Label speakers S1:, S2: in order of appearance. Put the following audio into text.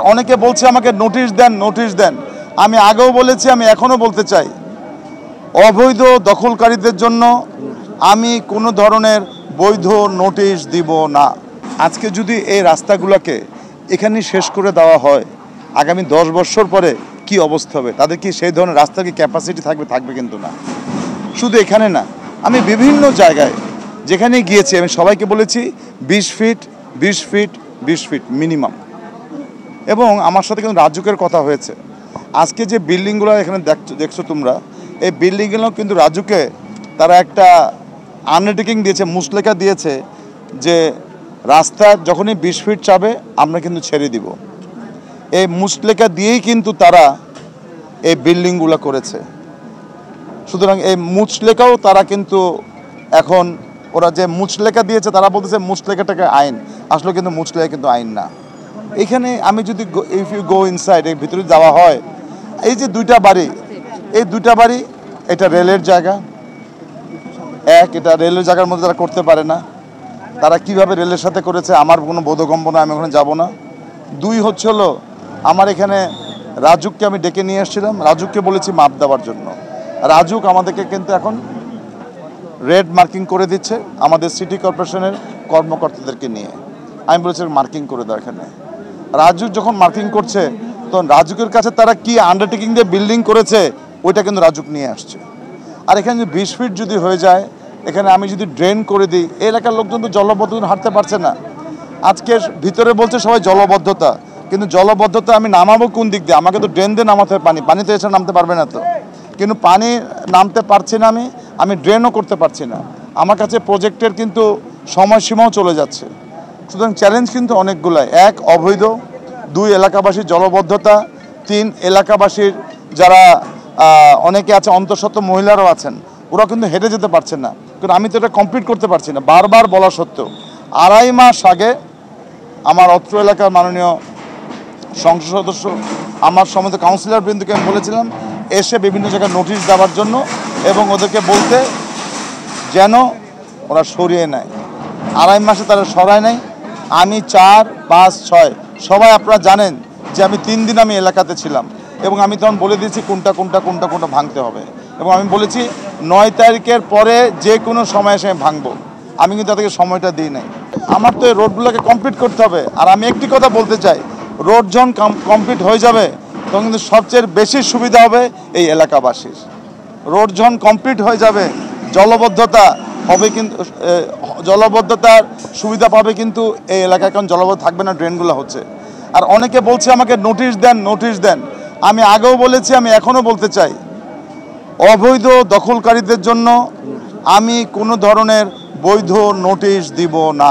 S1: অনেকে বলছে আমাকে নোটিশ দেন। আমি আগেও বলেছি, আমি এখনো বলতে চাই, অবৈধ দখলকারীদের জন্য আমি কোনো ধরনের বৈধ নোটিশ দিব না। আজকে যদি এই রাস্তাগুলোকে এখানে শেষ করে দেওয়া হয়, আগামী 10 বছর পরে কি অবস্থা হবে? তাদের কি সেই ধরনের রাস্তার কি ক্যাপাসিটি থাকবে কিন্তু না। শুধু এখানে না, আমি বিভিন্ন জায়গায় যেখানে গিয়েছি আমি সবাইকে বলেছি 20 ফিট মিনিমাম। এবং আমার সাথে কিন্তু রাজুকের কথা হয়েছে। আজকে যে বিল্ডিংগুলো এখানে দেখছো তোমরা, এই বিল্ডিংগুলো কিন্তু রাজুকে তারা একটা আন্ডারটেকিং দিয়েছে, মুসলেখা দিয়েছে যে রাস্তা যখনই 20 ফিট চাবে আমরা কিন্তু ছেড়ে দিব। এই মুসলেখা দিয়েই কিন্তু তারা এই বিল্ডিংগুলো করেছে। সুতরাং এই মুচলেখাও তারা কিন্তু এখন ওরা যে মুচলেখা দিয়েছে তারা বলতেছে মুচলেখাটাকে আইন, আসলে কিন্তু মুচলেখা কিন্তু আইন না। এখানে আমি যদি ইফ ইউ গো ইনসাইড, এর ভিতরে যাওয়া হয়, এই যে দুইটা বাড়ি এটা রেলের জায়গা। এটা রেলের জায়গার মধ্যে তারা করতে পারে না। তারা কিভাবে রেলের সাথে করেছে আমার কোনো বোধগম্য না, আমি ওখানে যাব না। 2 হচ্ছে হলো, আমার এখানে রাজুককে আমি ডেকে নিয়ে এসেছিলাম, রাজুককে বলেছি মাপ দেওয়ার জন্য। রাজুক আমাদেরকে কিন্তু এখন রেড মার্কিং করে দিচ্ছে আমাদের সিটি কর্পোরেশনের কর্মকর্তাদেরকে নিয়ে। আমি বলেছি মার্কিং করে দাও এখানে। রাজুক যখন মার্কিং করছে তখন রাজুকের কাছে তারা কি আন্ডারটেকিং দিয়ে বিল্ডিং করেছে ওইটা কিন্তু রাজুক নিয়ে আসছে। আর এখানে যদি 20 ফিট যদি হয়ে যায়, এখানে আমি যদি ড্রেন করে দিই, এই এলাকার লোকজন তো জলবদ্ধতা হাঁটতে পারছে না। আজকে ভিতরে বলছে সবাই জলবদ্ধতা, কিন্তু জলবদ্ধতা আমি নামাবো কোন দিক দিয়ে? আমাকে তো ড্রেন দিয়ে নামাতে হবে, পানি তো এসে নামতে পারবে না তো। কিন্তু পানি নামতে পারছি না, আমি ড্রেনও করতে পারছি না। আমার কাছে প্রজেক্টের কিন্তু সময়সীমাও চলে যাচ্ছে। সুতরাং চ্যালেঞ্জ কিন্তু অনেকগুলাই। 1 অবৈধ, 2 এলাকাবাসীর জলবদ্ধতা, 3 এলাকাবাসীর যারা অনেকে আছে, অন্তঃসত্ত্বা মহিলারাও আছেন, ওরা কিন্তু হেঁটে যেতে পারছে না। কিন্তু আমি তো এটা কমপ্লিট করতে পারছি না, বারবার বলা সত্ত্বেও। 2.5 মাস আগে আমার অত্র এলাকার মাননীয় সংসদ সদস্য, আমার সমস্ত কাউন্সিলর বৃন্দকে আমি বলেছিলাম এসে বিভিন্ন জায়গায় নোটিশ দেওয়ার জন্য, এবং ওদেরকে বলতে যেন ওরা সরিয়ে নেয়। 2.5 মাসে তারা সরায় নাই। আমি 4, 5, 6 সবাই আপনারা জানেন যে আমি 3 দিন আমি এলাকাতে ছিলাম, এবং আমি তখন বলে দিয়েছি কোনটা ভাঙতে হবে। এবং আমি বলেছি 9 তারিখের পরে যে কোনো সময় এসে আমি ভাঙবো। আমি কিন্তু তাদেরকে সময়টা দিই নাই। আমার তো এই রোডগুলোকে কমপ্লিট করতে হবে। আর আমি একটি কথা বলতে চাই, রোড যখন কমপ্লিট হয়ে যাবে তখন কিন্তু সবচেয়ে বেশি সুবিধা হবে এই এলাকাবাসীর। রোড যখন কমপ্লিট হয়ে যাবে, জলবদ্ধতা হবে, কিন্তু জলবদ্ধতার সুবিধা পাবে কিন্তু এই এলাকায়, কারণ জলবদ্ধ থাকবে না, ড্রেনগুলো হচ্ছে। আর অনেকে বলছে আমাকে নোটিশ দেন। আমি আগেও বলেছি, আমি এখনও বলতে চাই, অবৈধ দখলকারীদের জন্য আমি কোনো ধরনের বৈধ নোটিশ দিব না।